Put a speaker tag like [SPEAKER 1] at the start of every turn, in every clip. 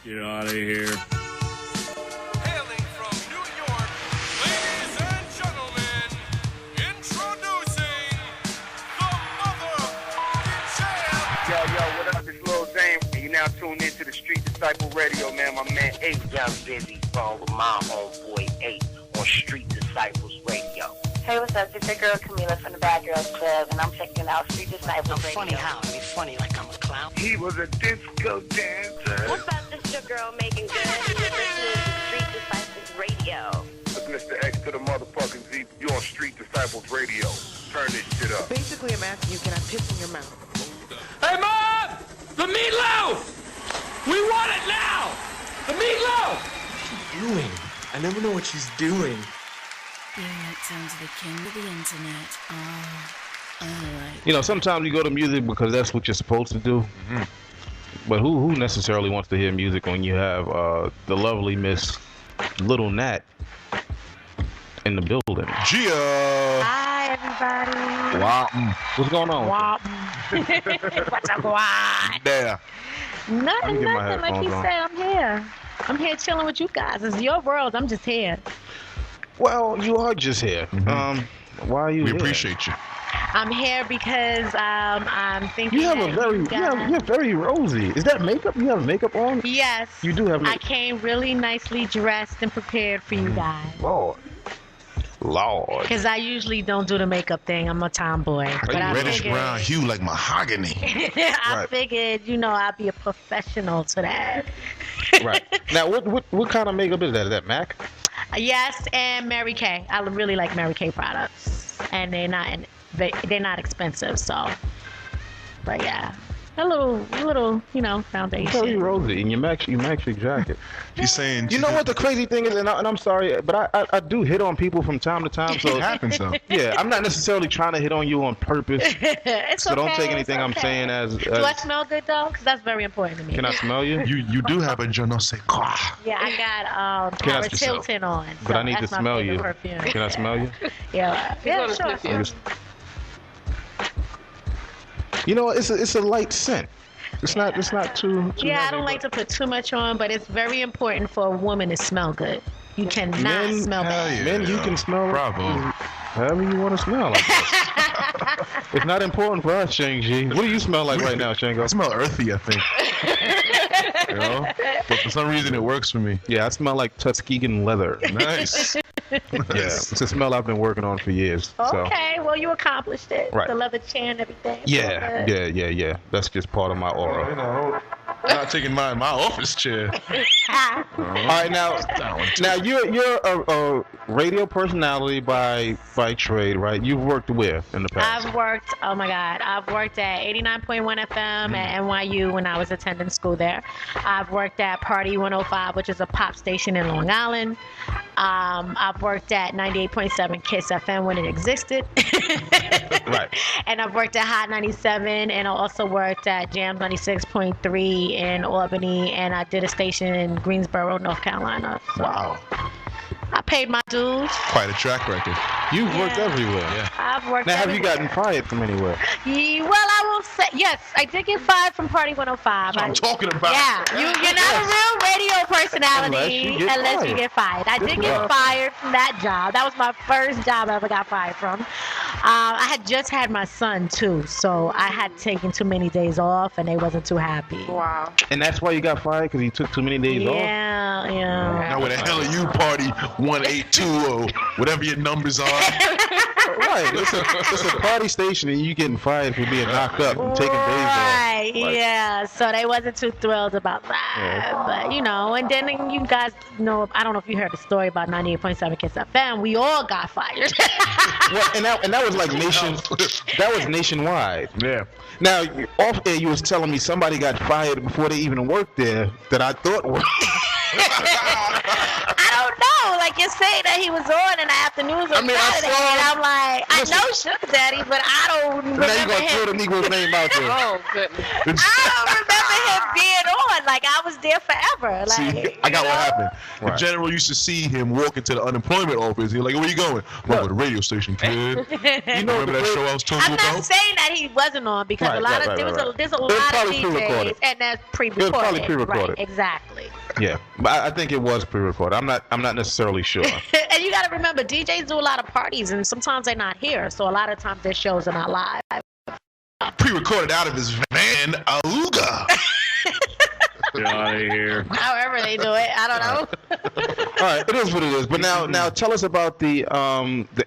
[SPEAKER 1] Get out of here.
[SPEAKER 2] Hailing from New York, ladies and gentlemen, introducing the motherfucking champ.
[SPEAKER 3] Yo, what up? It's Lil Dame, and you now tuned into the Street Disciple Radio, man. My man 8.
[SPEAKER 4] Young Busy phone with my homeboy 8 on Street Disciples Radio.
[SPEAKER 5] Hey, what's up? It's your girl Camila from the Bad Girls Club, and I'm checking out Street Disciples Radio.
[SPEAKER 4] Funny how? I mean, funny like I'm a clown.
[SPEAKER 3] He was a disco dancer.
[SPEAKER 5] What's up? This is your girl Megan Good, and you're listening to Street Disciples Radio.
[SPEAKER 3] Look, Mr. X to the motherfucking Z. You on Street Disciples Radio. Turn this shit up.
[SPEAKER 6] Basically, I'm asking you, can I piss in your mouth?
[SPEAKER 1] Hey, Mom! The meatloaf! We want it now! The meatloaf!
[SPEAKER 7] Doing? I never know what she's doing.
[SPEAKER 8] Yeah, it sounds the king of the internet. Oh, I like
[SPEAKER 9] You know, sometimes you go to music because that's what you're supposed to do.
[SPEAKER 10] Mm-hmm.
[SPEAKER 9] But who necessarily wants to hear music when you have the lovely Miss Lil Nat in the building?
[SPEAKER 10] Gia!
[SPEAKER 5] Hi, everybody.
[SPEAKER 10] Wow.
[SPEAKER 9] What's going on?
[SPEAKER 5] What's up, what?
[SPEAKER 10] There.
[SPEAKER 5] Nothing. Like
[SPEAKER 9] headphones
[SPEAKER 5] he
[SPEAKER 9] on.
[SPEAKER 5] said, I'm here. I'm here chilling with you guys. It's your world. I'm just here.
[SPEAKER 9] Well, you are just here. Why are you
[SPEAKER 10] We
[SPEAKER 9] here?
[SPEAKER 10] appreciate you.
[SPEAKER 5] I'm here because I'm thinking.
[SPEAKER 9] You have a
[SPEAKER 5] that
[SPEAKER 9] very,
[SPEAKER 5] you guys-
[SPEAKER 9] you're very rosy. Is that makeup? You have makeup on?
[SPEAKER 5] Yes.
[SPEAKER 9] You do have
[SPEAKER 5] I
[SPEAKER 9] makeup.
[SPEAKER 5] came really nicely dressed and prepared for you guys.
[SPEAKER 9] Lord.
[SPEAKER 5] Because I usually don't do the makeup thing. I'm a tomboy. But I
[SPEAKER 10] Reddish
[SPEAKER 5] figured,
[SPEAKER 10] brown hue like mahogany.
[SPEAKER 5] I
[SPEAKER 9] Right.
[SPEAKER 5] figured, I'd be a professional to that.
[SPEAKER 9] Right. Now, what kind of makeup is that? Is that MAC?
[SPEAKER 5] Yes, and Mary Kay. I really like Mary Kay products, and they're not expensive. So, but yeah, a little, foundation.
[SPEAKER 9] Very rosy in your match your jacket.
[SPEAKER 10] She's saying.
[SPEAKER 9] You know what the crazy thing is, and I'm sorry, but I do hit on people from time to time. So
[SPEAKER 10] It happens though.
[SPEAKER 9] yeah, I'm not necessarily trying to hit on you on purpose.
[SPEAKER 5] It's
[SPEAKER 9] So don't
[SPEAKER 5] okay,
[SPEAKER 9] take anything
[SPEAKER 5] it's
[SPEAKER 9] I'm
[SPEAKER 5] okay.
[SPEAKER 9] saying as.
[SPEAKER 5] Do I smell good though? Because that's very important to me.
[SPEAKER 9] Can I smell you?
[SPEAKER 10] You do have a je ne sais quoi.
[SPEAKER 5] Yeah, I got
[SPEAKER 9] Can I
[SPEAKER 5] Paris
[SPEAKER 10] yourself?
[SPEAKER 5] Hilton on.
[SPEAKER 9] But
[SPEAKER 5] so
[SPEAKER 9] I need to
[SPEAKER 5] that's my
[SPEAKER 9] smell
[SPEAKER 5] favorite
[SPEAKER 9] you.
[SPEAKER 5] Perfume.
[SPEAKER 9] Can I smell you?
[SPEAKER 5] Yeah, sure.
[SPEAKER 9] You know, it's a light scent. It's not too.
[SPEAKER 5] Yeah, I
[SPEAKER 9] heavy,
[SPEAKER 5] don't like
[SPEAKER 9] but
[SPEAKER 5] to put too much on, but it's very important for a woman to smell good. You cannot
[SPEAKER 9] Men-
[SPEAKER 5] smell
[SPEAKER 10] Hell
[SPEAKER 5] bad.
[SPEAKER 10] yeah.
[SPEAKER 9] Men, you can smell.
[SPEAKER 10] Bravo.
[SPEAKER 9] However you want to smell. Like that. It's not important for us, Shang-Chi. What do you smell like right now, Shango?
[SPEAKER 10] I smell earthy, I think. You know? But for some reason it works for me.
[SPEAKER 9] Yeah, I smell like Tuskegee leather.
[SPEAKER 10] Nice.
[SPEAKER 9] Yeah, it's a smell I've been working on for years. So.
[SPEAKER 5] Okay, well, you accomplished it.
[SPEAKER 9] Right.
[SPEAKER 5] The leather chair and everything.
[SPEAKER 9] Yeah, yeah. That's just part of my aura.
[SPEAKER 10] Not taking my office chair.
[SPEAKER 5] Yeah.
[SPEAKER 9] All right, now you're a radio personality by trade, right? You've worked where in the past?
[SPEAKER 5] I've worked at 89.1 FM at NYU when I was attending school there. I've worked at Party 105, which is a pop station in Long Island. I've worked at 98.7 Kiss FM when it existed.
[SPEAKER 9] Right.
[SPEAKER 5] And I've worked at Hot 97, and I also worked at Jam 96.3 in Albany, and I did a station in Greensboro, North Carolina. So
[SPEAKER 10] Wow.
[SPEAKER 5] I paid my dues.
[SPEAKER 10] Quite a track record.
[SPEAKER 9] You've worked everywhere.
[SPEAKER 10] Yeah.
[SPEAKER 5] I've worked
[SPEAKER 9] Now, have you
[SPEAKER 5] everywhere.
[SPEAKER 9] gotten fired from anywhere?
[SPEAKER 5] Well, I will say, yes, I did get fired from Party 105.
[SPEAKER 10] That's what I'm talking about.
[SPEAKER 5] Yeah, you're not a real radio personality
[SPEAKER 9] Unless you get fired.
[SPEAKER 5] I did get fired from that job. That was my first job I ever got fired from. I had just had my son, too, so I had taken too many days off, and they wasn't too happy.
[SPEAKER 6] Wow.
[SPEAKER 9] And that's why you got fired, because you took too many days off?
[SPEAKER 5] Yeah.
[SPEAKER 10] Now where the hell are you, Party 1820, whatever your numbers are?
[SPEAKER 9] Right. It's a party station, and you getting fired for being knocked up and taking days
[SPEAKER 5] Right,
[SPEAKER 9] off. Like,
[SPEAKER 5] yeah. So they wasn't too thrilled about that.
[SPEAKER 9] Yeah.
[SPEAKER 5] But, and then you guys know, I don't know if you heard the story about 98.7 Kiss FM. We all got fired.
[SPEAKER 9] Well, and that was like nationwide.
[SPEAKER 10] Yeah.
[SPEAKER 9] Now, off air, you was telling me somebody got fired before they even worked there that I thought was.
[SPEAKER 5] I don't know. Like, you're saying that he was on in the afternoons on Saturday, and I'm like, I know Sugar Daddy, but I don't remember
[SPEAKER 9] Now you're going to throw the Negro's name out there.
[SPEAKER 6] Oh, goodness.
[SPEAKER 5] I don't remember him being on. Like, I was there forever. Like,
[SPEAKER 10] See, I got what happened. The
[SPEAKER 9] Right.
[SPEAKER 10] general used to see him walk into the unemployment office. He's like, where you going? I'm going to the radio station, kid.
[SPEAKER 9] You know
[SPEAKER 10] Remember that show I was talking
[SPEAKER 5] I'm not
[SPEAKER 10] about?
[SPEAKER 5] saying that he wasn't on because
[SPEAKER 9] Right,
[SPEAKER 5] a lot
[SPEAKER 9] right,
[SPEAKER 5] of
[SPEAKER 9] right,
[SPEAKER 5] there's
[SPEAKER 9] right.
[SPEAKER 5] a
[SPEAKER 9] It was
[SPEAKER 5] lot of
[SPEAKER 9] probably
[SPEAKER 5] DJs
[SPEAKER 9] pre-recorded.
[SPEAKER 5] and that's
[SPEAKER 9] It
[SPEAKER 5] pre-recorded.
[SPEAKER 9] was probably pre-recorded.
[SPEAKER 5] Right, exactly.
[SPEAKER 9] Yeah, but I think it was pre-recorded. I'm not necessarily sure.
[SPEAKER 5] And you got to remember, DJs do a lot of parties, and sometimes they're not here. So a lot of times their shows are not live.
[SPEAKER 10] Pre-recorded out of his van, Aluga.
[SPEAKER 1] Get out of here.
[SPEAKER 5] However they do it, I don't know.
[SPEAKER 9] All right, it is what it is. But now tell us about the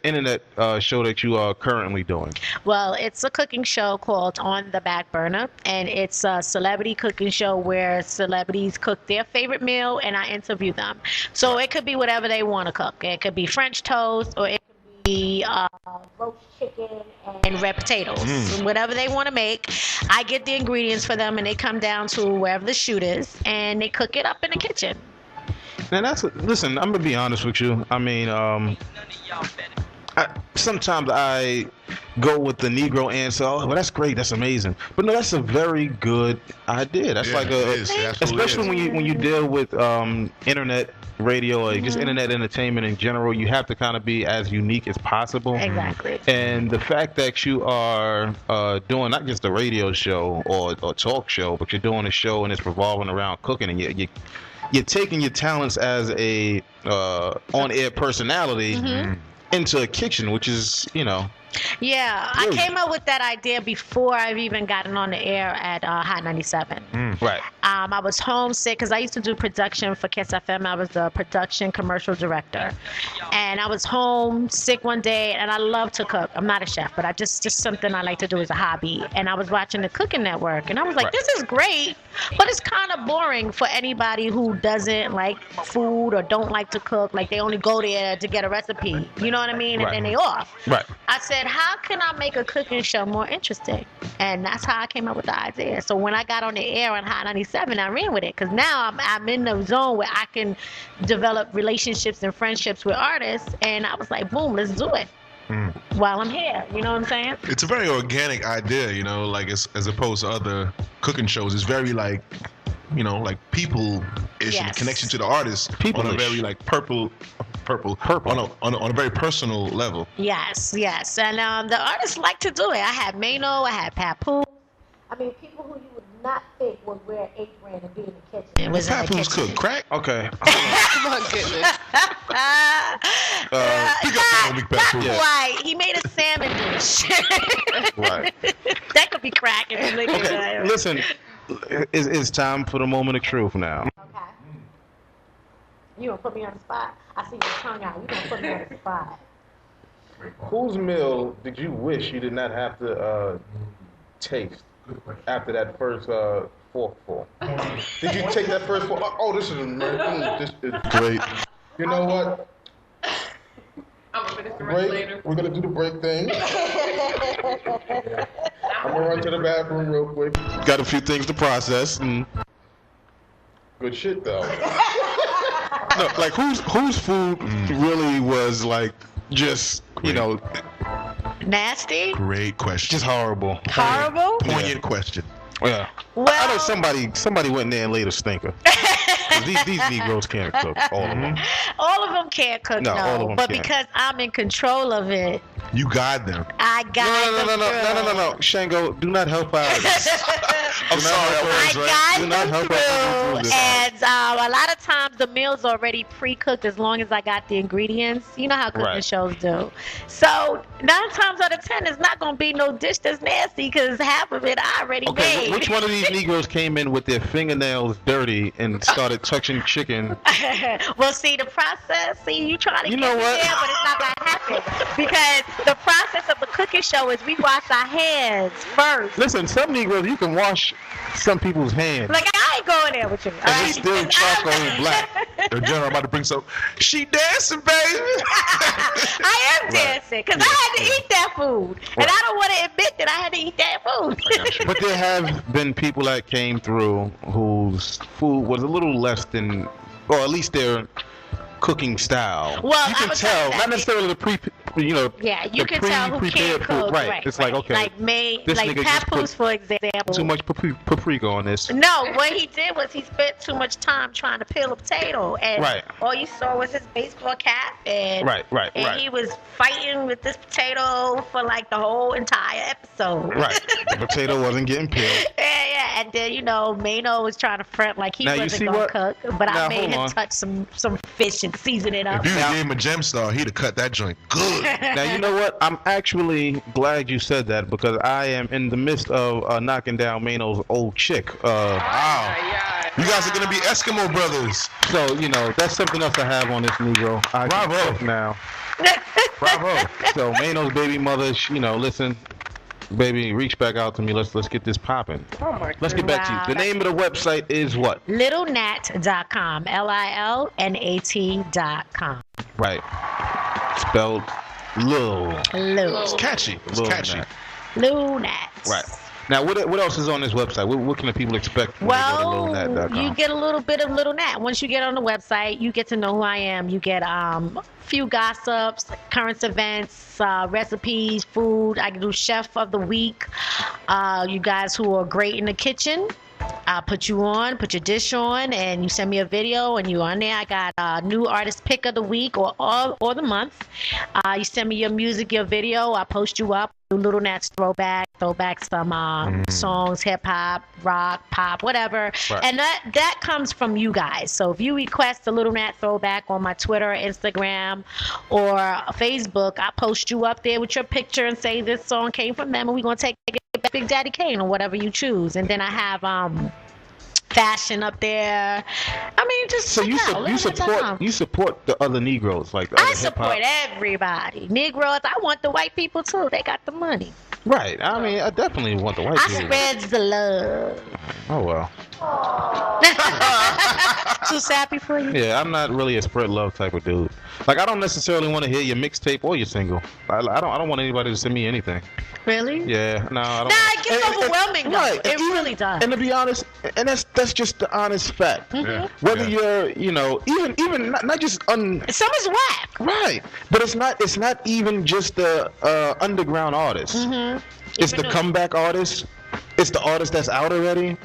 [SPEAKER 9] internet show that you are currently doing.
[SPEAKER 5] Well, it's a cooking show called On the Back Burner, and it's a celebrity cooking show where celebrities cook their favorite meal, and I interview them. So it could be whatever they want to cook. It could be French toast, or it could be roast chicken and red potatoes. Whatever they want to make, I get the ingredients for them, and they come down to wherever the shoot is, and they cook it up in the kitchen.
[SPEAKER 9] And listen, I'm gonna be honest with you. I mean, sometimes I go with the Negro answer. Oh, well, that's great, that's amazing. But no, that's a very good idea. That's especially when you deal with internet radio or just internet entertainment in general. You have to kind of be as unique as possible.
[SPEAKER 5] Exactly.
[SPEAKER 9] And the fact that you are doing not just a radio show or talk show, but you're doing a show and it's revolving around cooking, and you're taking your talents as a on-air personality into a kitchen, which is,
[SPEAKER 5] Yeah, I came up with that idea before I've even gotten on the air at Hot 97.
[SPEAKER 9] Right.
[SPEAKER 5] I was homesick because I used to do production for Kiss FM. I was the production commercial director. And I was homesick one day, and I love to cook. I'm not a chef, but I just something I like to do as a hobby. And I was watching the Cooking Network, and I was like, this is great, but it's kind of boring for anybody who doesn't like food or don't like to cook. Like, they only go there to get a recipe. You know what I mean? And then they off.
[SPEAKER 9] Right.
[SPEAKER 5] I said, how can I make a cooking show more interesting? And that's how I came up with the idea. So when I got on the air on Hot 97, I ran with it, because now I'm in the zone where I can develop relationships and friendships with artists, and I was like, boom, let's do it while I'm here. You know what I'm saying?
[SPEAKER 10] It's a very organic idea, like as opposed to other cooking shows. It's very like people-ish and connection to the artist on a very like purple on a very personal level.
[SPEAKER 5] Yes. And the artists like to do it. I had Mano, I had Papoose. I mean, people who you would not think would wear an apron and be in the kitchen. It was
[SPEAKER 10] Papoose cook crack?
[SPEAKER 9] Okay.
[SPEAKER 6] My goodness.
[SPEAKER 5] Not quite. He made a salmon dish.
[SPEAKER 9] Right.
[SPEAKER 5] That could be crack.
[SPEAKER 9] Okay. Listen, it's time for the moment of truth now.
[SPEAKER 5] Okay. You gonna put me on the spot? I see your tongue out. You gonna put me on the spot?
[SPEAKER 9] Whose meal did you wish you did not have to taste after that first forkful? Did you take that first fork? Oh, this is amazing. This is great. You know what?
[SPEAKER 6] I'm gonna finish the rest later.
[SPEAKER 9] We're gonna do the break thing. I'm gonna run to the bathroom real quick. Got a few things to process. Good shit though. No, like whose food really was like just
[SPEAKER 5] Nasty?
[SPEAKER 10] Great question.
[SPEAKER 9] just horrible.
[SPEAKER 5] Horrible?
[SPEAKER 10] Poignant question.
[SPEAKER 9] Yeah.
[SPEAKER 5] Well,
[SPEAKER 9] I know somebody went in there and laid a stinker. 'Cause these Negroes can't cook. All of them.
[SPEAKER 5] all of them can't cook,
[SPEAKER 9] No, all of them
[SPEAKER 5] but
[SPEAKER 9] can't.
[SPEAKER 5] because I'm in control of it,
[SPEAKER 10] You guide them.
[SPEAKER 5] I got
[SPEAKER 9] No. Shango, do not help out.
[SPEAKER 10] I'm sorry,
[SPEAKER 5] I
[SPEAKER 9] Do
[SPEAKER 5] got
[SPEAKER 9] not
[SPEAKER 5] them
[SPEAKER 9] help us
[SPEAKER 5] through,
[SPEAKER 9] do this.
[SPEAKER 5] and a lot of times the meal's already pre-cooked as long as I got the ingredients. You know how cooking
[SPEAKER 9] Right.
[SPEAKER 5] shows do. So 9 times out of 10, it's not gonna be no dish that's nasty because half of it I already
[SPEAKER 9] Okay,
[SPEAKER 5] made.
[SPEAKER 9] which one of these Negroes came in with their fingernails dirty and started touching chicken?
[SPEAKER 5] Well, see, the process, you trying to
[SPEAKER 9] You
[SPEAKER 5] get
[SPEAKER 9] know
[SPEAKER 5] me
[SPEAKER 9] what?
[SPEAKER 5] there, but it's not going to happen. Because the process of the cooking show is we wash our hands first.
[SPEAKER 9] Listen, some Negroes, you can wash some people's hands.
[SPEAKER 5] Like, I ain't going there with you.
[SPEAKER 9] And it's still charcoal and black.
[SPEAKER 10] The general about to bring some. She dancing, baby.
[SPEAKER 5] I am dancing because I had to eat that food. And I don't want to admit that I had to eat that food.
[SPEAKER 9] But there have been people that came through whose food was a little less than, or at least their cooking style.
[SPEAKER 5] Well,
[SPEAKER 9] you
[SPEAKER 5] I
[SPEAKER 9] can
[SPEAKER 5] would
[SPEAKER 9] tell,
[SPEAKER 5] tell you
[SPEAKER 9] not
[SPEAKER 5] that.
[SPEAKER 9] necessarily the
[SPEAKER 5] Yeah, you
[SPEAKER 9] the
[SPEAKER 5] can tell who
[SPEAKER 9] prepared
[SPEAKER 5] can't
[SPEAKER 9] food.
[SPEAKER 5] cook.
[SPEAKER 9] Right. It's like, okay, this
[SPEAKER 5] like
[SPEAKER 9] nigga just
[SPEAKER 5] Papoose, for example.
[SPEAKER 9] too much paprika on this.
[SPEAKER 5] No, what he did was he spent too much time trying to peel a potato, and all you saw was his baseball cap, and he was fighting with this potato for like the whole entire episode.
[SPEAKER 9] Right, the potato wasn't getting peeled.
[SPEAKER 5] Yeah, and then Mano was trying to front like he wasn't gonna cook, but I made him touch some fish and season it up.
[SPEAKER 10] If you gave him a gem star, he'd have cut that joint good.
[SPEAKER 9] Now you know what? I'm actually glad you said that because I am in the midst of knocking down Mano's old chick.
[SPEAKER 10] Wow. You guys are gonna be Eskimo brothers.
[SPEAKER 9] So that's something else I have on this Negro.
[SPEAKER 10] Bravo.
[SPEAKER 9] Now.
[SPEAKER 10] Bravo.
[SPEAKER 9] So Mano's baby mother, listen, baby, reach back out to me. Let's get this popping.
[SPEAKER 6] Oh my God.
[SPEAKER 9] Let's get back to you. The name of the website is what?
[SPEAKER 5] LilNat.com. LILNAT.com.
[SPEAKER 9] Right. Spelled Lil.
[SPEAKER 10] It's catchy.
[SPEAKER 5] Lil Nat.
[SPEAKER 9] Right. Now, what else is on this website? What can the people expect when they go to LilNat.com?
[SPEAKER 5] You get a little bit of Lil Nat. Once you get on the website, you get to know who I am. You get a few gossips, current events, recipes, food. I can do chef of the week. You guys who are great in the kitchen, I'll put you on, put your dish on, and you send me a video, and you on there. I got a new artist pick of the week or the month. You send me your music, your video. I post you up. Do Little Nat's throwback some songs, hip hop, rock, pop, whatever. Right. And that comes from you guys. So if you request a Little Nat throwback on my Twitter, Instagram, or Facebook, I post you up there with your picture and say this song came from them, and we're gonna take it back Big Daddy Kane or whatever you choose. And then I have fashion up there. I mean, just
[SPEAKER 9] so you support the other Negroes, like the other
[SPEAKER 5] I support everybody. Negroes, I want the white people too. They got the money.
[SPEAKER 9] Right. I mean, I definitely want the white people.
[SPEAKER 5] I spreads the love.
[SPEAKER 9] Oh well.
[SPEAKER 5] Too sappy for you?
[SPEAKER 9] Yeah, I'm not really a spread love type of dude. Like, I don't necessarily want to hear your mixtape or your single. I don't want anybody to send me anything.
[SPEAKER 5] Really?
[SPEAKER 9] Yeah, no, I don't.
[SPEAKER 5] Nah, it gets overwhelming though.
[SPEAKER 9] Right.
[SPEAKER 5] It really does.
[SPEAKER 9] And to be honest, and that's just the honest fact.
[SPEAKER 5] Mm-hmm.
[SPEAKER 9] Whether you're, even not just
[SPEAKER 5] some is whack.
[SPEAKER 9] Right. But it's not even just the underground artist.
[SPEAKER 5] Mm-hmm.
[SPEAKER 9] It's the comeback artist. It's the artist that's out already.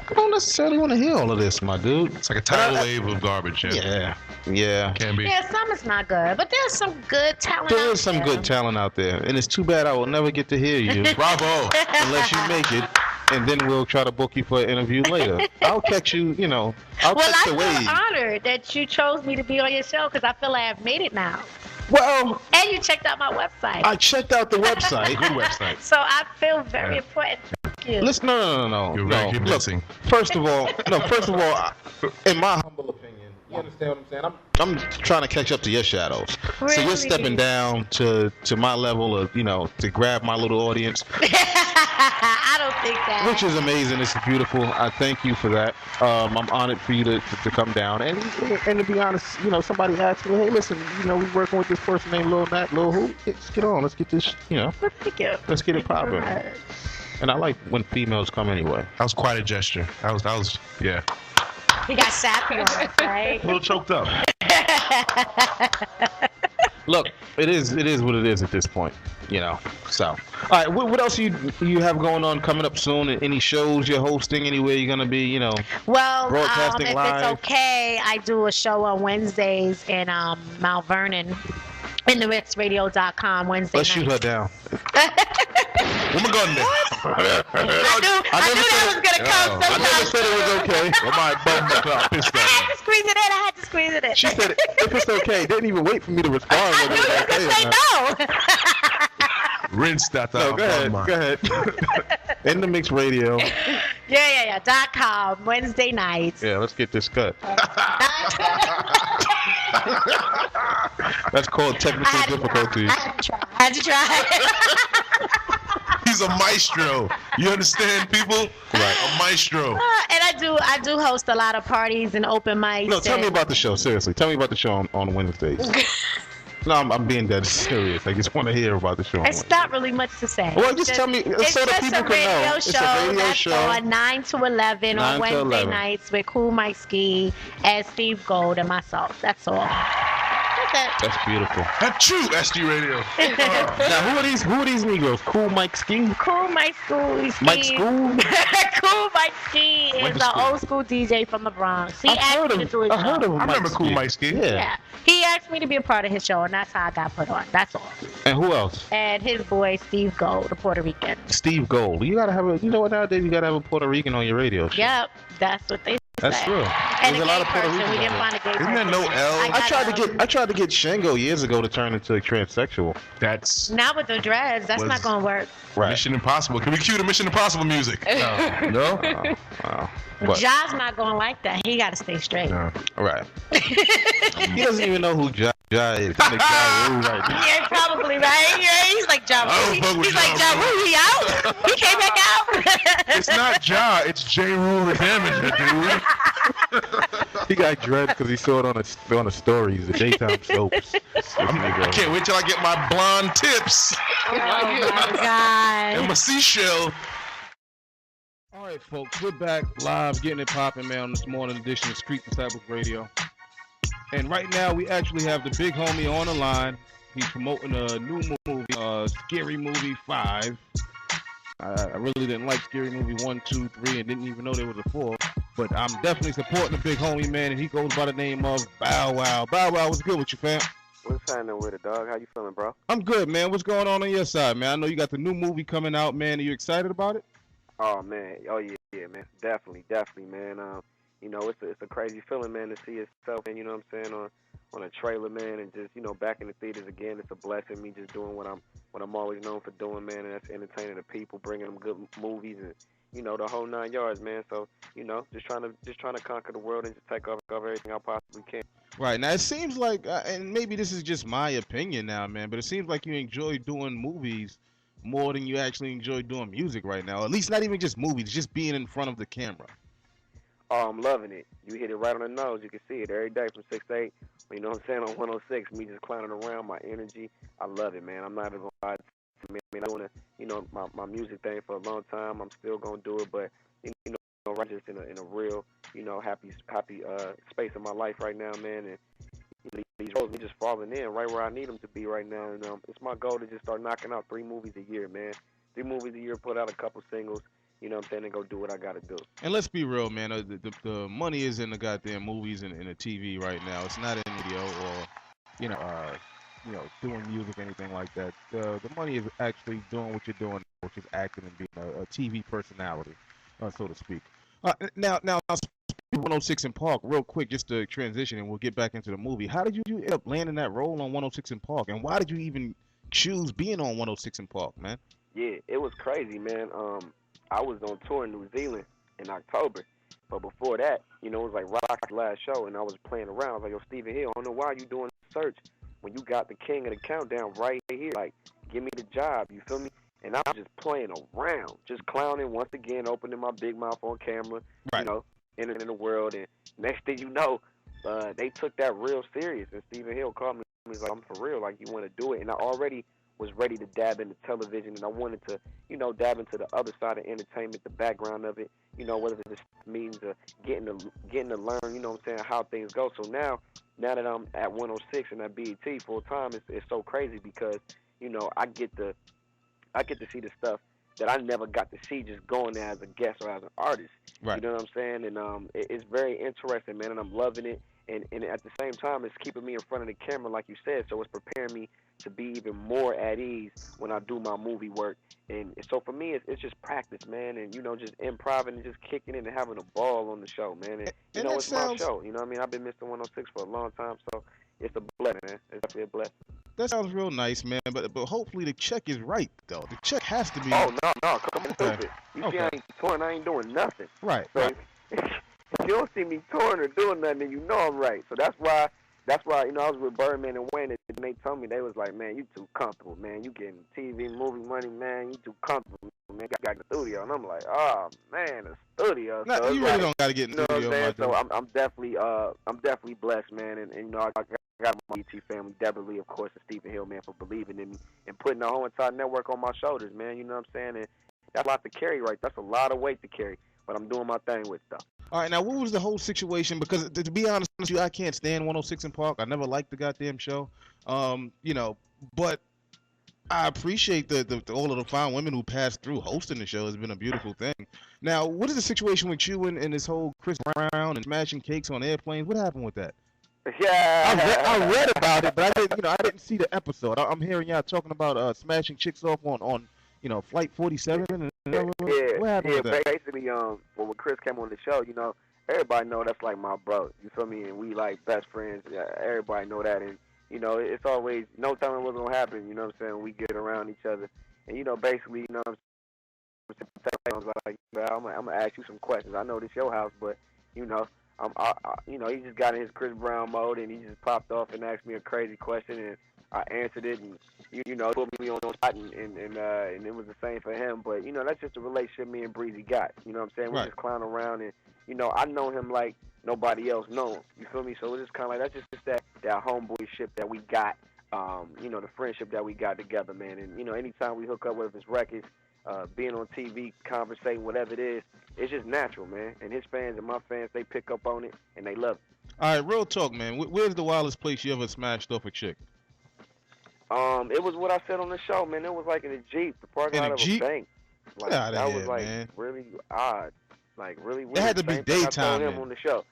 [SPEAKER 9] I don't necessarily want to hear all of this, my dude.
[SPEAKER 10] It's like a tidal wave of garbage.
[SPEAKER 9] Yeah.
[SPEAKER 10] Can be.
[SPEAKER 5] Yeah, some is not good, but there's some good talent.
[SPEAKER 9] There is some good talent out there, and it's too bad I will never get to hear you.
[SPEAKER 10] Bravo.
[SPEAKER 9] Unless you make it, and then we'll try to book you for an interview later. I'll catch you. I'll catch the wave.
[SPEAKER 5] I'm honored that you chose me to be on your show because I feel like I've made it now.
[SPEAKER 9] Well,
[SPEAKER 5] and you checked out my website.
[SPEAKER 9] I checked out the website.
[SPEAKER 10] Good website.
[SPEAKER 5] So I feel very important. Thank you.
[SPEAKER 9] Listen, no.
[SPEAKER 10] You're very convincing.
[SPEAKER 9] First of all, in my humble opinion, you understand what I'm saying? I'm trying to catch up to your shadows.
[SPEAKER 5] Really?
[SPEAKER 9] So you're stepping down to my level of, to grab my little audience.
[SPEAKER 5] I don't think that.
[SPEAKER 9] Which is amazing. It's beautiful. I thank you for that. I'm honored for you to come down. And to be honest, somebody asked me, hey, listen, we working with this person named Lil Nat. Lil who? Let's get on. Let's get this,
[SPEAKER 5] Thank you.
[SPEAKER 9] Let's get it popping. And I like when females come anyway.
[SPEAKER 10] That was quite a gesture. That was yeah.
[SPEAKER 5] He got sappy on us, right?
[SPEAKER 10] A little choked up.
[SPEAKER 9] Look, it is what it is at this point, So, all right, what else you have going on coming up soon? Any shows you're hosting? Anywhere you're gonna be,
[SPEAKER 5] Well,
[SPEAKER 9] broadcasting
[SPEAKER 5] if
[SPEAKER 9] live?
[SPEAKER 5] it's okay, I do a show on Wednesdays in Mount Vernon, in the ryders.com Wednesday
[SPEAKER 9] Let's shoot her down.
[SPEAKER 10] Where my gun there?
[SPEAKER 5] I knew that was gonna come.
[SPEAKER 9] I never said it was okay.
[SPEAKER 5] I had to squeeze it in.
[SPEAKER 9] She said, if it's okay. Didn't even wait for me to respond.
[SPEAKER 5] I knew you were gonna say no.
[SPEAKER 10] Rinse that out.
[SPEAKER 9] No, go ahead. In the Mix Radio.
[SPEAKER 5] Yeah. .com Wednesday nights.
[SPEAKER 9] Yeah, let's get this cut. That's called technical difficulties.
[SPEAKER 5] I had to try.
[SPEAKER 10] He's a maestro. You understand, people? Right. A maestro.
[SPEAKER 5] And I do host a lot of parties and open mics.
[SPEAKER 9] No, tell me about the show. Seriously, tell me about the show on Wednesdays. No, I'm being dead serious. I just want to hear about the show.
[SPEAKER 5] It's not really much to say.
[SPEAKER 9] Well, just tell me so that people can know.
[SPEAKER 5] It's a radio show on 9 to 11 on Wednesday nights with Cool Mike Ski and Steve Gold and myself. That's all. it.
[SPEAKER 9] That's beautiful.
[SPEAKER 10] That's true, SD Radio.
[SPEAKER 9] Now, who are these Negroes? Cool Mike Ski?
[SPEAKER 5] Cool Mike Ski.
[SPEAKER 9] Mike School?
[SPEAKER 5] Cool Mike Ski is an old school DJ from the Bronx. He asked me to do his show.
[SPEAKER 10] I remember Cool Mike Ski.
[SPEAKER 5] Yeah. He asked me to be a part of his show, and that's how I got put on. That's all.
[SPEAKER 9] And who else?
[SPEAKER 5] And his boy, Steve Gold, the Puerto Rican.
[SPEAKER 9] Steve Gold. You gotta have you know what, nowadays you gotta have a Puerto Rican on your radio show.
[SPEAKER 5] Yep, that's what they
[SPEAKER 9] That's
[SPEAKER 5] say.
[SPEAKER 9] true.
[SPEAKER 5] And
[SPEAKER 9] There's a lot of Puerto Ricans.
[SPEAKER 5] We didn't find a gay person.
[SPEAKER 10] Isn't there no L?
[SPEAKER 9] I tried to get Shango years ago to turn into a transsexual.
[SPEAKER 10] That's
[SPEAKER 5] not with the dreads. That's not gonna work.
[SPEAKER 9] Right.
[SPEAKER 10] Mission Impossible. Can we cue the Mission Impossible music? No.
[SPEAKER 5] Ja's not going like that. He got to stay straight.
[SPEAKER 10] No.
[SPEAKER 9] Right. He doesn't even know who Ja is. He's like Ja Rule right now.
[SPEAKER 5] Yeah, probably, right? Yeah, he's like Ja Rule. He's like Ja Rule. He out? He came back out?
[SPEAKER 10] It's not Ja. It's J. Rule the Damager, dude.
[SPEAKER 9] He got dread because he saw it on the stories, the daytime soaps.
[SPEAKER 10] I can't wait till I get my blonde tips.
[SPEAKER 5] Oh my God.
[SPEAKER 10] And my seashell.
[SPEAKER 11] All right, folks, we're back live, getting it popping, man, on this morning edition of Street Disciples Radio. And right now, we actually have the big homie on the line. He's promoting a new movie, Scary Movie 5. I really didn't like Scary Movie 1, 2, 3, and didn't even know there was a 4. But I'm definitely supporting the big homie, man, and he goes by the name of Bow Wow. Bow Wow, what's good with you, fam?
[SPEAKER 12] What's happening with it, dog? How you feeling, bro?
[SPEAKER 11] I'm good, man. What's going on your side, man? I know you got the new movie coming out, man. Are you excited about it?
[SPEAKER 12] Oh man, yeah, man, definitely, man. You know, it's a crazy feeling, man, to see yourself, and you know what I'm saying, on a trailer, man, and just, you know, back in the theaters again. It's a blessing, me just doing what I'm always known for doing, man, and that's entertaining the people, bringing them good movies, and you know, the whole 9 yards, man. So, you know, just trying to conquer the world and just take over everything I possibly can.
[SPEAKER 11] Right. Now, it seems like, and maybe this is just my opinion now, man, but it seems like you enjoy doing movies more than you actually enjoy doing music right now. At least not even just movies, just being in front of the camera.
[SPEAKER 12] Oh, I'm loving it. You hit it right on the nose. You can see it every day from 6 to 8. You know what I'm saying? On 106, me just clowning around, my energy. I love it, man. I'm not even going to lie to you, man. I'm doing, you know, my music thing for a long time. I'm still going to do it, but, you know, I'm just in a real, you know, happy space in my life right now, man. And these roles are just falling in right where I need them to be right now. And it's my goal to just start knocking out 3 movies a year, man. 3 movies a year, put out a couple singles, you know what I'm saying, and go do what I got to do.
[SPEAKER 11] And let's be real, man. The money is in the goddamn movies and the TV right now. It's not in video or, you know, doing music or anything like that. The money is actually doing what you're doing, which is acting and being a TV personality, so to speak. Now, 106 in Park, real quick, just to transition, and we'll get back into the movie. How did you end up landing that role on 106 in Park, and why did you even choose being on 106 in Park, man?
[SPEAKER 12] Yeah, it was crazy, man. I was on tour in New Zealand in October, but before that, you know, it was like Rock's last show, and I was playing around. I was like, yo, Stephen Hill, I don't know why you doing the search when you got the king of the countdown right here. Like, give me the job, you feel me? And I was just playing around, just clowning once again, opening my big mouth on camera,
[SPEAKER 11] right.
[SPEAKER 12] You know, in the world. And next thing you know, they took that real serious. And Stephen Hill called me and was like, I'm for real, like, you want to do it? And I already was ready to dab into television, and I wanted to, you know, dab into the other side of entertainment, the background of it, you know, whether it's means of getting to learn, you know what I'm saying, how things go. So now that I'm at 106 and at BET full time, it's so crazy because, you know, I get to see the stuff that I never got to see just going there as a guest or as an artist.
[SPEAKER 11] Right.
[SPEAKER 12] You know what I'm saying? And it's very interesting, man, and I'm loving it. And at the same time, it's keeping me in front of the camera, like you said, so it's preparing me to be even more at ease when I do my movie work. And so for me, it's just practice, man, and, you know, just improv and just kicking in and having a ball on the show, man. And you know, it's my show. You know what I mean? I've been Mr. 106 for a long time, so it's a blessing, man. It's definitely a blessing.
[SPEAKER 11] That sounds real nice, man, but hopefully the check is right, though. The check has to be...
[SPEAKER 12] Oh, no, come on, stupid. You see I ain't touring, I ain't doing nothing.
[SPEAKER 11] Right,
[SPEAKER 12] so
[SPEAKER 11] right.
[SPEAKER 12] If you don't see me touring or doing nothing, then you know I'm right. So that's why, you know, I was with Birdman and Wayne, and they told me, they was like, man, you too comfortable, man. You getting TV, movie money, man. You too comfortable, man. You got the studio. And I'm like, oh, man, the studio.
[SPEAKER 11] No,
[SPEAKER 12] so
[SPEAKER 11] you really don't got to get in the studio.
[SPEAKER 12] What I'm saying? So I'm definitely blessed, man. And you know, I got my ET family, Deborah Lee, of course, and Stephen Hill, man, for believing in me and putting the whole entire network on my shoulders, man. You know what I'm saying? And that's a lot to carry, right? That's a lot of weight to carry. but I'm doing my thing with stuff.
[SPEAKER 11] All right, now what was the whole situation? Because to be honest with you, I can't stand 106 in Park. I never liked the goddamn show. But I appreciate the all of the fine women who passed through hosting the show. It's been a beautiful thing. Now, what is the situation with you and this whole Chris Brown and smashing cakes on airplanes? What happened with that?
[SPEAKER 12] Yeah,
[SPEAKER 11] I read about it, but I didn't see the episode. I'm hearing y'all talking about smashing chicks off on Flight 47. And what happened with that?
[SPEAKER 12] Basically, when Chris came on the show, everybody know that's like my bro. You feel me? And we like best friends. Yeah, everybody know that, and it's always no telling what's gonna happen. You know what I'm saying? We get around each other, and basically, I'm like, I'm gonna ask you some questions. I know this your house, but he just got in his Chris Brown mode, and he just popped off and asked me a crazy question, and I answered it, and put me on the spot, and it was the same for him. But that's just the relationship me and Breezy got. You know what I'm saying? We just clown around, and I know him like nobody else know him. You feel me? So it's just kind of like that's just that homeboyship that we got. The friendship that we got together, man. And anytime we hook up, whether it's records, being on TV, conversating, whatever it is, it's just natural, man. And his fans and my fans, they pick up on it and they love it.
[SPEAKER 11] All right, real talk, man. Where's the wildest place you ever smashed off a chick?
[SPEAKER 12] It was what I said on the show, man. It was like in a Jeep, the parking lot of a bank. Like, that was like really odd, like really weird.
[SPEAKER 11] It had to be daytime.
[SPEAKER 12] I told him on the show,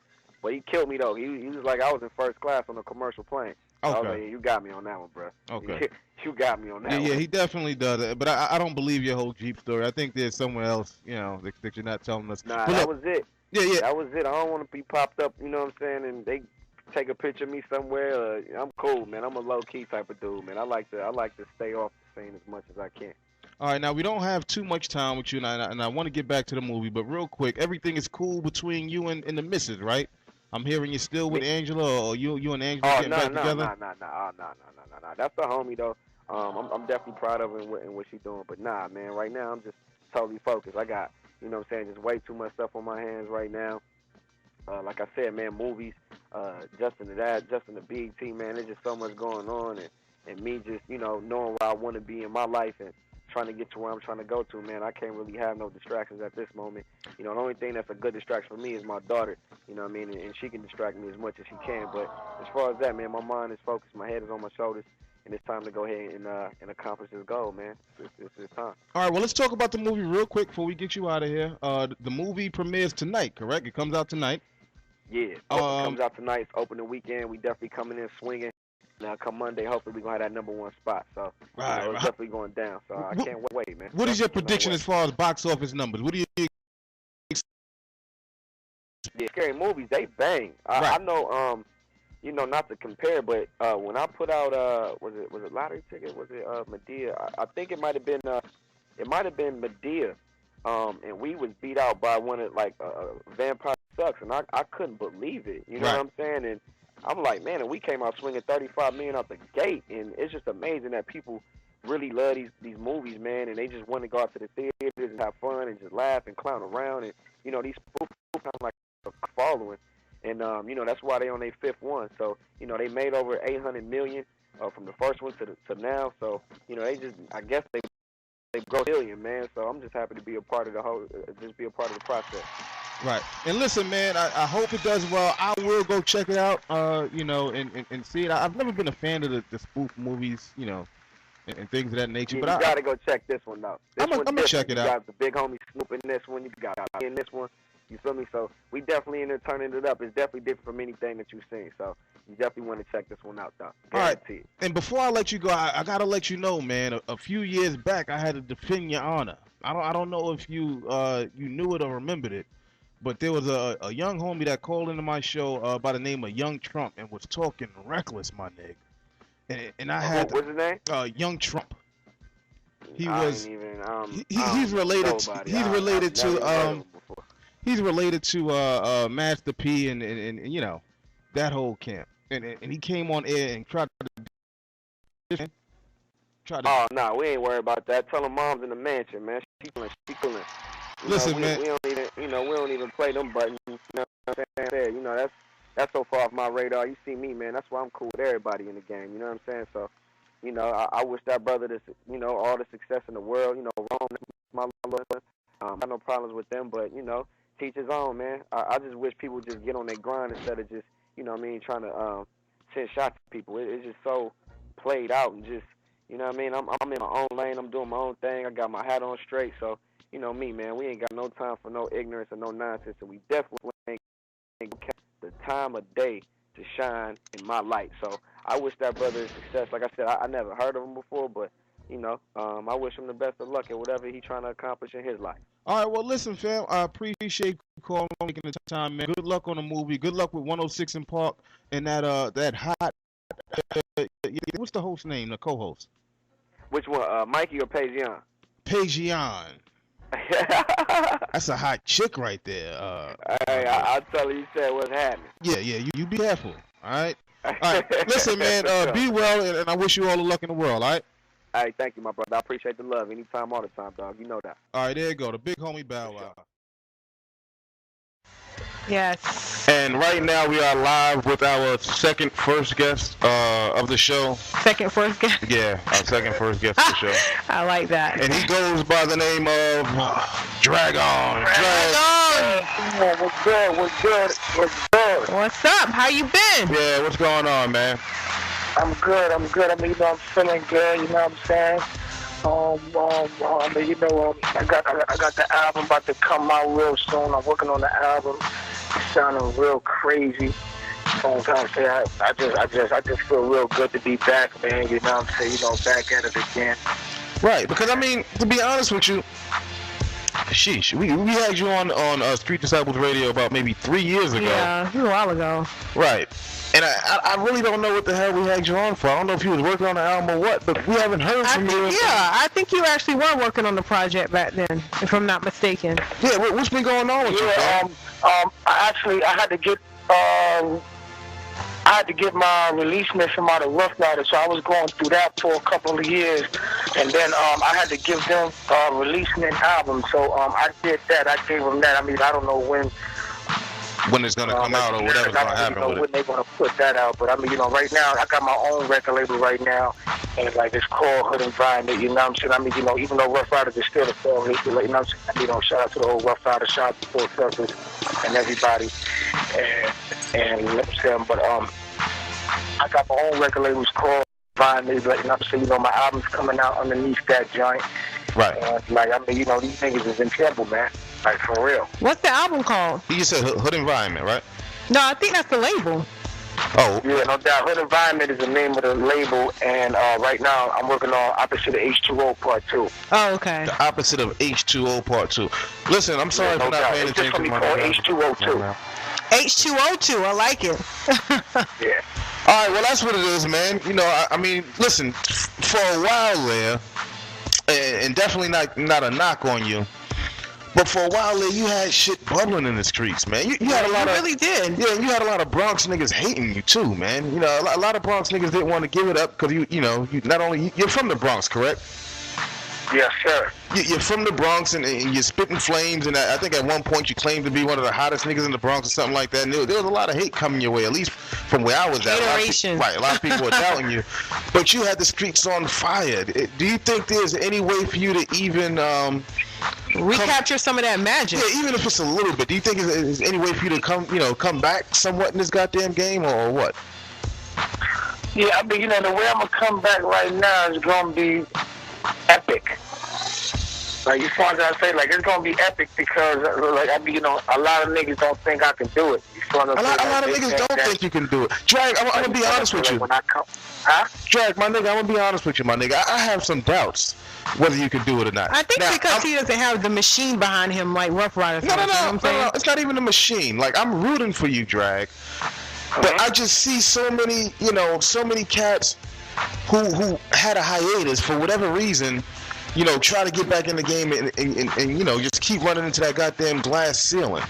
[SPEAKER 12] but he killed me though. He was like I was in first class on a commercial plane.
[SPEAKER 11] Okay.
[SPEAKER 12] I was like, yeah, you got me on that one, bro.
[SPEAKER 11] Okay.
[SPEAKER 12] You got me on that one.
[SPEAKER 11] Yeah, he definitely does it. But I don't believe your whole Jeep story. I think there's somewhere else, that you're not telling us.
[SPEAKER 12] Nah,
[SPEAKER 11] but
[SPEAKER 12] that
[SPEAKER 11] look,
[SPEAKER 12] was it.
[SPEAKER 11] Yeah.
[SPEAKER 12] That was it. I don't want to be popped up, you know what I'm saying, and they take a picture of me somewhere. I'm cool, man. I'm a low-key type of dude, man. I like to stay off the scene as much as I can.
[SPEAKER 11] All right, now we don't have too much time with you, and I want to get back to the movie, but real quick, everything is cool between you and the missus, right? I'm hearing you're still with Angela, or you and Angela getting back together?
[SPEAKER 12] No. That's the homie, though. I'm definitely proud of her and what she's doing. But, nah, man, right now I'm just totally focused. I got, just way too much stuff on my hands right now. Like I said, man, movies, Justin the Big T, man, there's just so much going on. And me just, knowing where I want to be in my life and trying to get to where I'm trying to go to, man, I can't really have no distractions at this moment. The only thing that's a good distraction for me is my daughter, you know what I mean, and she can distract me as much as she can. But as far as that, man, my mind is focused, my head is on my shoulders, and it's time to go ahead and accomplish this goal, man. It's time.
[SPEAKER 11] All right, well, let's talk about the movie real quick before we get you out of here. The movie premieres tonight, correct? It comes out tonight.
[SPEAKER 12] Yeah, it comes out tonight. It's opening weekend. We definitely coming in swinging. Now, come Monday, hopefully we're going to have that #1 spot. So, it's definitely going down. So, I can't wait, man.
[SPEAKER 11] What is your prediction as far as box office numbers? What do you
[SPEAKER 12] Yeah, scary movies, they bang. I know, not to compare, but when I put out, was it lottery ticket? Was it Medea? I think it might have been Medea. And we was beat out by one of, like, Vampire Sucks, and I couldn't believe it. You know what I'm saying? And I'm like, man, and we came out swinging $35 million out the gate, and it's just amazing that people really love these movies, man, and they just want to go out to the theaters and have fun and just laugh and clown around, and these people kind of like a following, and that's why they on their 5th one. So they made over $800 million from the first one to now. So they just, I guess they grow $1 billion, man. So I'm just happy to be a part of the process.
[SPEAKER 11] Right. And listen, man, I hope it does well. I will go check it out, and see it. I've never been a fan of the spoof movies, and things of that nature.
[SPEAKER 12] Yeah,
[SPEAKER 11] but
[SPEAKER 12] you got to go check this one out.
[SPEAKER 11] I'm going to check it out.
[SPEAKER 12] You got the big homie Snoop in this one. You got me in this one. You feel me? So we definitely in there turning it up. It's definitely different from anything that you've seen. So you definitely want to check this one out, though. Guaranteed.
[SPEAKER 11] All right. And before I let you go, I got to let you know, man, a few years back I had to defend your honor. I don't know if you knew it or remembered it. But there was a young homie that called into my show by the name of Young Trump and was talking reckless, my nigga. And I had
[SPEAKER 12] what's his name?
[SPEAKER 11] Young Trump. He
[SPEAKER 12] I
[SPEAKER 11] was.
[SPEAKER 12] Ain't even,
[SPEAKER 11] he's related. He's related to Master P and that whole camp. And he came on air and tried to.
[SPEAKER 12] Oh no, we ain't worried about that. Tell him mom's in the mansion, man. She cooling.
[SPEAKER 11] Listen, man.
[SPEAKER 12] We don't even play them buttons. You know what I'm saying? That's so far off my radar. You see me, man. That's why I'm cool with everybody in the game. You know what I'm saying? So, I wish that brother this, all the success in the world. Rome, my love. I got no problems with them, but teach his own, man. I just wish people would just get on their grind instead of just, you know what I mean, trying to send shots at people. It's just so played out and just, you know what I mean, I'm in my own lane. I'm doing my own thing. I got my hat on straight. So, you know me, man, we ain't got no time for no ignorance or no nonsense, and we definitely ain't got the time of day to shine in my light. So I wish that brother success. Like I said, I never heard of him before, but, you know, I wish him the best of luck at whatever he's trying to accomplish in his life.
[SPEAKER 11] All right, well, listen, fam, I appreciate you calling, making the time, man. Good luck on the movie. Good luck with 106 in Park and that hot. What's the host name? The co-host?
[SPEAKER 12] Which one, Mikey or Pajian?
[SPEAKER 11] Pajian. That's a hot chick right there.
[SPEAKER 12] Hey, I'll tell you, said what's happening.
[SPEAKER 11] Yeah, you be careful. All right. All right. Listen, man. Be well, and I wish you all the luck in the world. All right.
[SPEAKER 12] All right, thank you, my brother. I appreciate the love. Anytime, all the time, dog. You know that.
[SPEAKER 11] All right, there you go. The big homie Bow Wow.
[SPEAKER 13] Yes.
[SPEAKER 9] And right now we are live with our first guest of the show.
[SPEAKER 13] First guest?
[SPEAKER 9] Yeah, our first guest of the show.
[SPEAKER 13] I like that.
[SPEAKER 9] And he goes by the name of Dragon.
[SPEAKER 14] What's good?
[SPEAKER 13] What's up? How you been?
[SPEAKER 9] Yeah, what's going on, man?
[SPEAKER 14] I'm good. I mean, you know, I'm feeling good. You know what I'm saying? I mean, you know, I got the album about to come out real soon. I'm working on the album. It's sounding real crazy. I just feel real good to be back, man. You know what I'm saying? You know, back at it again.
[SPEAKER 9] Right, because I mean, to be honest with you, sheesh, we had you on Street Disciples Radio about maybe 3 years ago.
[SPEAKER 13] Yeah, a while ago.
[SPEAKER 9] Right. And I really don't know what the hell we had you on for. I don't know if you was working on the album or what, but we haven't heard from you.
[SPEAKER 13] Yeah, I think you actually were working on the project back then, if I'm not mistaken.
[SPEAKER 9] Yeah, what's been going on with you, man?
[SPEAKER 14] I had to get my release mission out of Rough Ryders, so I was going through that for a couple of years, and then I had to give them release an album, so I did that. I gave them that. I mean, I don't know when
[SPEAKER 9] it's gonna come out or whatever's gonna happen with it.
[SPEAKER 14] When they're gonna put that out, but I mean, you know, right now I got my own record label right now, and like it's called Hood Environment. You know what I'm saying? I mean, you know, even though Rough Ryders is still a film, you know what I'm saying? You know, shout out to the whole Rough Ryders shop, the Four Circles, and everybody, and you know what I'm saying? But I got my own record label called Environment. Like, you know what I'm saying? You know, my album's coming out underneath that joint.
[SPEAKER 9] Right.
[SPEAKER 14] Like, I mean, you know, these niggas is in trouble, man. Like, for real.
[SPEAKER 13] What's the album called?
[SPEAKER 9] You just said Hood Environment, right?
[SPEAKER 13] No, I think that's the label.
[SPEAKER 9] Oh.
[SPEAKER 14] Yeah, no doubt. Hood Environment is the name of the label, and right now I'm working on Opposite of H2O Part 2.
[SPEAKER 13] Oh, okay.
[SPEAKER 9] The Opposite of H2O Part 2. Listen, I'm sorry for not paying attention to my
[SPEAKER 14] H2O2.
[SPEAKER 13] H2O2, I like it.
[SPEAKER 14] Yeah.
[SPEAKER 9] All right, well, that's what it is, man. You know, I mean, listen, for a while there, and definitely not a knock on you, but for a while there, you had shit bubbling in the streets, man. You had a lot of,
[SPEAKER 13] really did.
[SPEAKER 9] Yeah, you had a lot of Bronx niggas hating you too, man. You know, a lot of Bronx niggas didn't want to give it up because you know, you're from the Bronx, correct?
[SPEAKER 14] Yes, sir.
[SPEAKER 9] You're from the Bronx, and you're spitting flames, and I think at one point you claimed to be one of the hottest niggas in the Bronx or something like that. And there was a lot of hate coming your way, at least from where I was at. A lot of people were doubting you. But you had the streets on fire. Do you think there's any way for you to even
[SPEAKER 13] recapture some of that magic?
[SPEAKER 9] Yeah, even if it's a little bit. Do you think there's any way for you to come back somewhat in this goddamn game, or what?
[SPEAKER 14] Yeah, I mean, you know, the way I'm gonna come back right now is gonna be epic. Like, you find out, I say, like, it's gonna be epic because, like, I mean, you know, a lot of niggas don't think I can do it.
[SPEAKER 9] A lot of niggas don't think you can do it. Drag, I'm gonna be honest with you.
[SPEAKER 14] When I come, huh?
[SPEAKER 9] Drag, my nigga, I'm gonna be honest with you, my nigga. I have some doubts whether you can do it or not.
[SPEAKER 13] I think now, because he doesn't have the machine behind him like Rough Ryders.
[SPEAKER 9] No. It's not even a machine. Like, I'm rooting for you, Drag. But I just see so many, you know, so many cats who had a hiatus for whatever reason, you know, try to get back in the game and you know, just keep running into that goddamn glass ceiling.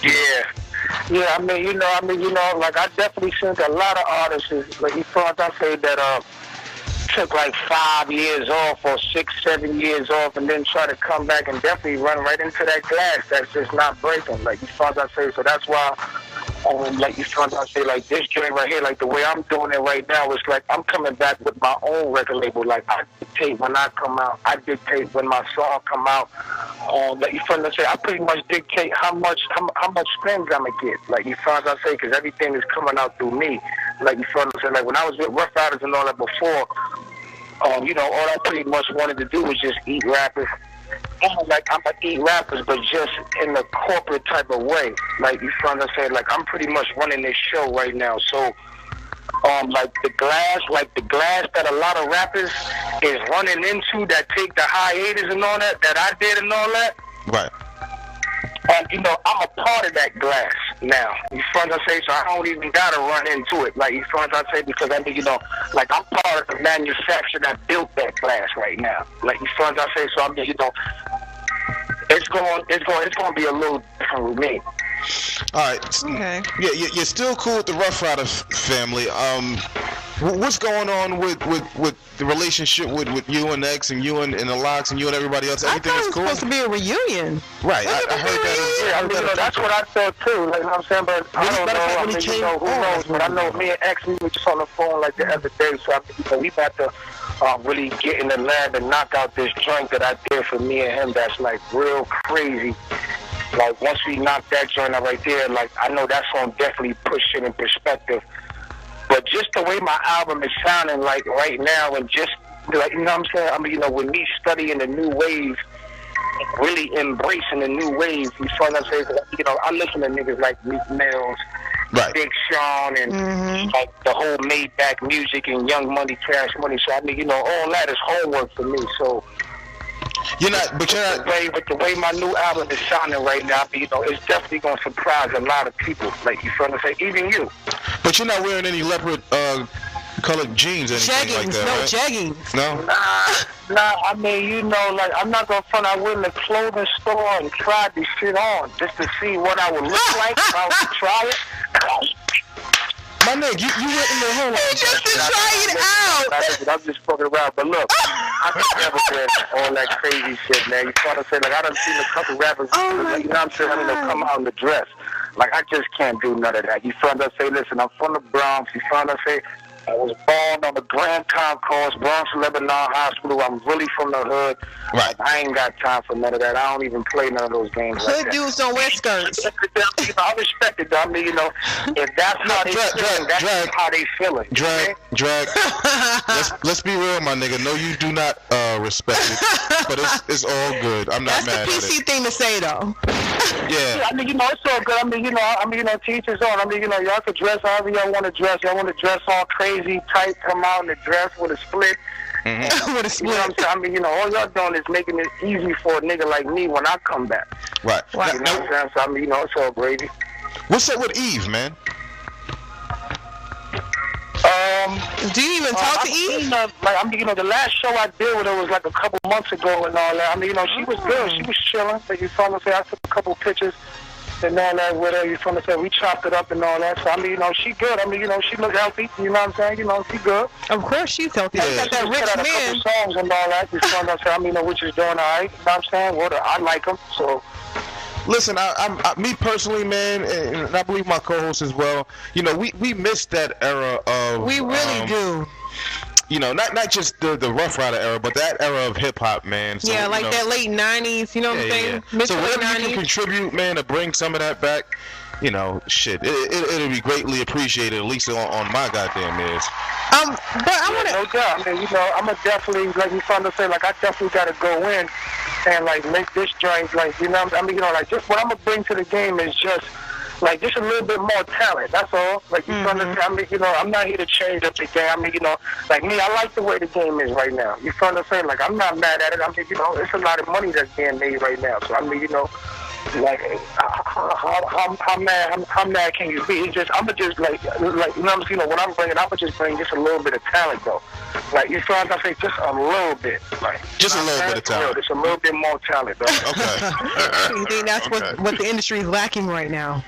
[SPEAKER 14] Yeah, I mean, you know, like, I definitely think a lot of artists, like, you thought I say that took like 5 years off or 6-7 years off and then try to come back and definitely run right into that glass that's just not breaking, like, you thought I say. So that's why like you feel what I'm saying, like this joint right here, like the way I'm doing it right now is like I'm coming back with my own record label. Like I dictate when I come out, I dictate when my song come out. Like you feel what I'm saying, I pretty much dictate how much spins I'ma get. Like you feel what I'm saying, because everything is coming out through me. Like you feel what I'm saying, like when I was with Rough Riders and all that before, you know, all I pretty much wanted to do was just eat rappers. Like I'm gonna eat rappers, but just in a corporate type of way. Like you feel what I'm saying? Like I'm pretty much running this show right now. So, like the glass that a lot of rappers is running into that take the hiatus and all that I did and all that.
[SPEAKER 9] Right.
[SPEAKER 14] You know, I'm a part of that glass now. You feel what I'm saying? So I don't even gotta run into it. Like you feel what I'm saying? Because I mean, you know, like I'm part of the manufacturer that built that glass right now. Like you feel what I'm saying? So I mean, you know, it's going to be a little different with me.
[SPEAKER 9] All right. Okay. Yeah, you're still cool with the Rough Rider family. What's going on with the relationship with you and X and you and the Locks and you and everybody else? Everything is cool.
[SPEAKER 13] Supposed to be a reunion.
[SPEAKER 9] Right. I heard that.
[SPEAKER 14] Yeah, I mean, you know, that's what I felt too. Like, you know what I'm saying? But I don't know. I mean, you know, who knows? But I know me and X, we were just on the phone like the other day. So I mean, you know, we about to really get in the lab and knock out this joint that I did for me and him. That's like real crazy. Like once we knock that joint out right there, like I know that's gonna definitely push it in perspective. But just the way my album is sounding like right now, and just like, you know what I'm saying? I mean, you know, with me studying the new wave, really embracing the new wave, you feel what I'm saying? You know, I listen to niggas like Meek Mills,
[SPEAKER 9] right,
[SPEAKER 14] Big Sean, and like the whole Maybach music and Young Money, Cash Money. So I mean, you know, all that is homework for me. So.
[SPEAKER 9] You're not.
[SPEAKER 14] With the way my new album is sounding right now, you know, it's definitely gonna surprise a lot of people. Like you feel what I'm saying, even you.
[SPEAKER 9] But you're not wearing any leopard colored jeans or anything like that, right?
[SPEAKER 13] Jeggings.
[SPEAKER 9] No.
[SPEAKER 14] Nah. I mean, you know, like I'm not gonna front. I went in the clothing store and tried this shit on just to see what I would look like if I was to try it.
[SPEAKER 9] My nigga, you went in the home
[SPEAKER 13] just to try it out.
[SPEAKER 14] I'm just fucking around, but look, I can never get all that crazy shit, man. You know what I'm saying? Like I done seen a couple rappers, like, you know what I'm saying? I mean, they'll come out in the dress. Like I just can't do none of that. You feel what I'm saying? Listen, I'm from the Bronx. You feel what I'm saying? I was born on the Grand Concourse, Bronx Lebanon Hospital. I'm really from the hood.
[SPEAKER 9] Right.
[SPEAKER 14] I ain't got time for none of that. I don't even play none of those games.
[SPEAKER 13] Hood dudes don't wear skirts.
[SPEAKER 14] I respect it, though. I mean, you know, if that's how they feeling, that's how they feeling.
[SPEAKER 9] Drag. let's be real, my nigga. No, you do not respect it, but it's all good. I'm not mad at it.
[SPEAKER 13] That's the PC thing to say, though.
[SPEAKER 9] Yeah.
[SPEAKER 14] I mean, you know, it's all good. I mean, you know, teachers on. I mean, you know, y'all can dress however y'all want to dress. Y'all want to dress all crazy, tight, come out in the dress with a split.
[SPEAKER 13] With a split.
[SPEAKER 14] You know what I'm saying? I mean, you know, all y'all doing is making it easy for a nigga like me when I come back.
[SPEAKER 9] Right.
[SPEAKER 14] You know what I'm saying? So, I mean, you know, it's all gravy.
[SPEAKER 9] What's up with Eve, man?
[SPEAKER 13] Do you even talk to Eve?
[SPEAKER 14] Like, I mean, you know, the last show I did with her was like a couple months ago and all that. I mean, you know, she was good. She was chilling. Like, you feel me? I took a couple pictures and all that with her. You feel me? We chopped it up and all that. So, I mean, you know, she good. I mean, you know, she look healthy. You know what I'm saying? You know, she good.
[SPEAKER 13] Of course she's healthy.
[SPEAKER 14] Yeah.
[SPEAKER 13] She got that rich man.
[SPEAKER 14] A couple songs and all that. You feel me? I mean, you know, which is doing all right. You know what I'm saying? Well, I like them, so...
[SPEAKER 9] Listen, I me personally, man, and I believe my co-host as well. You know, we missed that era of.
[SPEAKER 13] We really do.
[SPEAKER 9] You know, not just the Rough Rider era, but that era of hip hop, man. So,
[SPEAKER 13] yeah, like that late '90s. You know what I'm saying?
[SPEAKER 9] Yeah. So whatever you can contribute, man, to bring some of that back. You know, shit, it'll be greatly appreciated, at least on my goddamn ears.
[SPEAKER 13] But I want to.
[SPEAKER 14] No doubt. I mean, you know, I'm definitely, like you found to say, like I definitely got to go in and like make this joint, like, you know, I mean, you know, like just what I'm gonna bring to the game is just like just a little bit more talent. That's all. Like you understand? I mean, you know, I'm not here to change up the game. I mean, you know, like me, I like the way the game is right now. You feel what I'm saying? Like I'm not mad at it. I mean, you know, it's a lot of money that's being made right now. So I mean, you know. Like how mad can you be? It's just I'ma just like you know what I'm saying, when I'm bringing, I'ma just bring just a little bit of talent though. Like you feel what I'm saying, just a little bit, like
[SPEAKER 9] just a little bit of talent.
[SPEAKER 14] Just a little bit more talent though.
[SPEAKER 9] Okay.
[SPEAKER 13] You think that's what the industry is lacking right now?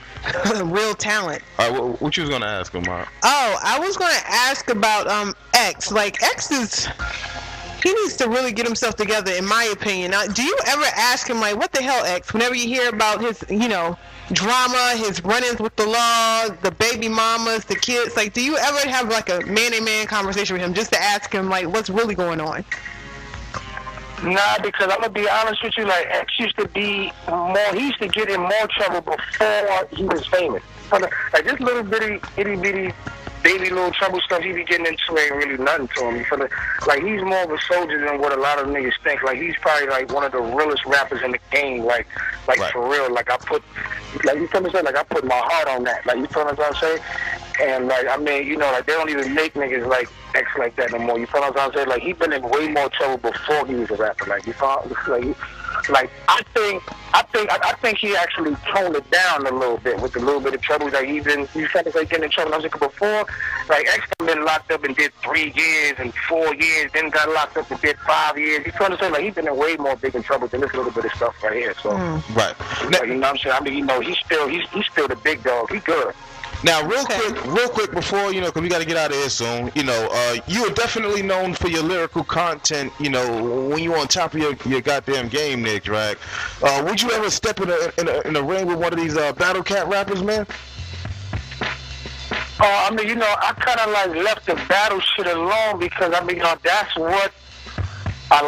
[SPEAKER 13] Real talent.
[SPEAKER 9] All right, what you was gonna ask him, Mark?
[SPEAKER 13] Oh, I was gonna ask about X. Like X is. He needs to really get himself together, in my opinion. Now, do you ever ask him, like, what the hell, X? Whenever you hear about his, you know, drama, his run-ins with the law, the baby mamas, the kids? Like, do you ever have like a man-to-man conversation with him just to ask him like what's really going on?
[SPEAKER 14] Nah, because I'm gonna be honest with you. Like, X used to be more. He used to get in more trouble before he was famous. Like this little bitty, itty bitty, baby little trouble stuff he be getting into ain't really nothing to him. You feel me? Like he's more of a soldier than what a lot of niggas think. Like he's probably like one of the realest rappers in the game. Like right. For real. Like I put, like you feel me? Like I put my heart on that. Like you feel what I'm saying? And like I mean, you know, like they don't even make niggas like X like that no more. You feel what I'm saying? Like he been in way more trouble before he was a rapper. Like you feel like I think he actually toned it down a little bit with the little bit of trouble that he been. You feel like getting in trouble. I was like before, like X been locked up and did 3 years and 4 years, then got locked up and did 5 years. You feel what I'm saying? Like he been in way more big in trouble than this little bit of stuff right here. So
[SPEAKER 9] right,
[SPEAKER 14] like, you know what I'm saying? I mean, you know, he's still the big dog. He good.
[SPEAKER 9] Now, real quick before, you know, because we got to get out of here soon, you know, you are definitely known for your lyrical content, you know, when you're on top of your goddamn game, Nick Drag. Would you ever step in a ring with one of these Battle Cat rappers, man?
[SPEAKER 14] I mean, you know, I kind of like left the battle shit alone because, I mean, you know, that's where a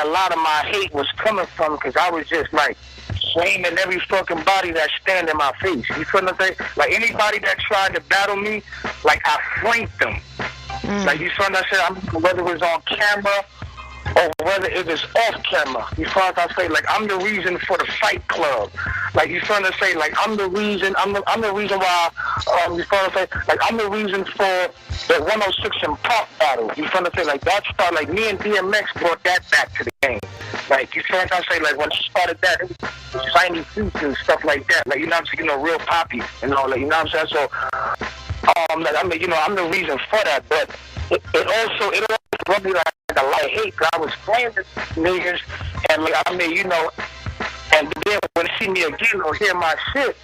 [SPEAKER 14] lot of my hate was coming from because I was just like, flaming every fucking body that stand in my face. You feel what I'm saying? Like anybody that tried to battle me, like I flamed them. Like you feel what I'm saying? Whether it was on camera or whether it was off camera. You feel what I'm saying? Like I'm the reason for the Fight Club. Like you feel what I'm saying? Like I'm the reason. I'm the reason why. You feel what I'm saying? Like I'm the reason for the 106 and Pop battle. You feel what I'm saying? Like that's why. Like me and DMX brought that back to the game. Like you feel what I'm saying? Like when I started that, it was shiny suits and stuff like that. Like you know what I'm saying? You know, real poppy and all that. You know what I'm saying? So, like I mean, you know, I'm the reason for that. But it also brought me like a lot of hate. Cause I was flaming niggas, and like I mean, you know, and then when they see me again or hear my shit,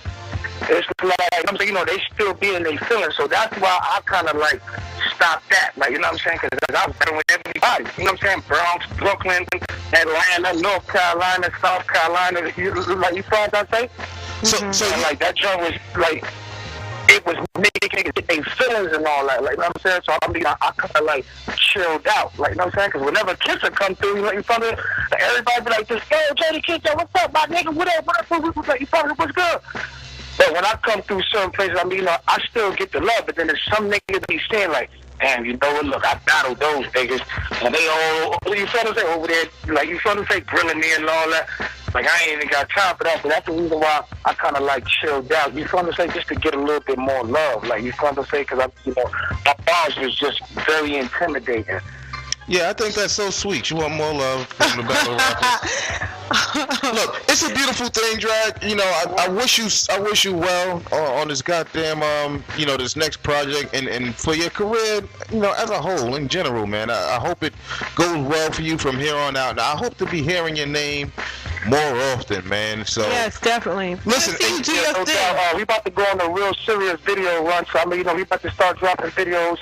[SPEAKER 14] it's like I'm saying, you know, they still be in their feelings. So that's why I kind of like stopped that. Like you know what I'm saying? Because I was better with everybody. You know what I'm saying? Bronx, Brooklyn, Atlanta, North Carolina, South Carolina. Like you feel what I'm saying? So like that joint was like. It was making niggas get their feelings and all that, like, you know what I'm saying? So, I mean, I kind of, like, chilled out, like, you know what I'm saying? Because whenever Kisser come through, you know, you probably, like, everybody be like, this, yo, Jody Kisser, what's up, my nigga, what up, you probably, what's good? But when I come through certain places, I mean, you know, I still get the love, but then there's some niggas be saying, like, damn, you know what, look, I battled those niggas, and they all, you feel what I'm saying, over there, like, you feel what I'm saying, grilling me and all that. Like, I ain't even got time for that, but that's the reason why I kind of, like, chilled out. You feel what I'm saying? Just to get a little bit more love. Like, you feel what I'm saying? Because, you know, my bars was just very intimidating.
[SPEAKER 9] Yeah, I think that's so sweet. You want more love from the battle rappers. Look, it's a beautiful thing, Drag. You know, I wish you well on this goddamn you know, this next project and for your career, you know, as a whole in general, man. I hope it goes well for you from here on out. And I hope to be hearing your name more often, man. So
[SPEAKER 13] yes, definitely.
[SPEAKER 9] Listen,
[SPEAKER 14] we about to go on a real serious video run. So I mean, you know, we about to start dropping videos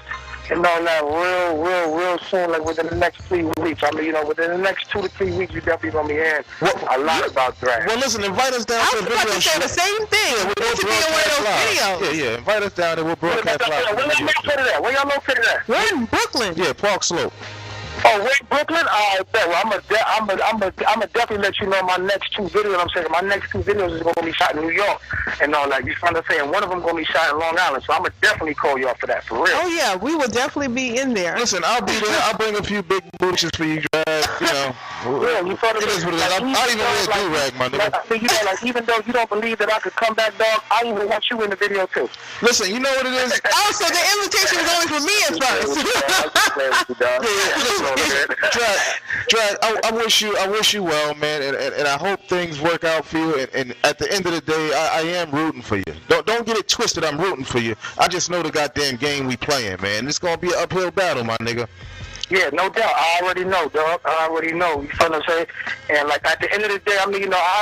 [SPEAKER 14] and all that real soon, like within the next 3 weeks. I mean, you know, within the next 2 to 3 weeks, you definitely gonna be hearing a lot about that.
[SPEAKER 9] Well, listen, invite us down to the video.
[SPEAKER 13] I was about to say the same thing.
[SPEAKER 9] Yeah, we'll
[SPEAKER 13] to be in one of those videos.
[SPEAKER 9] Yeah, invite us down and we'll broadcast live.
[SPEAKER 14] Where y'all located at? Where y'all located at?
[SPEAKER 13] We're in Brooklyn.
[SPEAKER 9] Yeah, Park Slope.
[SPEAKER 14] Oh, wait, Brooklyn? All right, well, I'm definitely let you know my next 2 videos. I'm saying my next 2 videos is going to be shot in New York and all that. You trying to say, and one of them going to be shot in Long Island. So I'm going to definitely call y'all for that, for real.
[SPEAKER 13] Oh, yeah, we will definitely be in there.
[SPEAKER 9] Listen, I'll be there. I'll bring a few big bushes for you, Drag. You know.
[SPEAKER 14] Yeah, you thought
[SPEAKER 9] it is what it is. I'll even wear a do-rag, my nigga.
[SPEAKER 14] Like, you know, like, even though you don't believe that I could come back, dog, I even want you in the video, too.
[SPEAKER 9] Listen, you know what it is?
[SPEAKER 13] Also, the invitation was only for me at first.
[SPEAKER 9] Drag, I wish you well, man, and I hope things work out for you. And at the end of the day, I am rooting for you. Don't get it twisted. I'm rooting for you. I just know the goddamn game we playing, man. It's gonna be an uphill battle, my nigga.
[SPEAKER 14] Yeah, no doubt. I already know, dog. I already know. You feel what I'm saying? And like at the end of the day, I mean, you know, I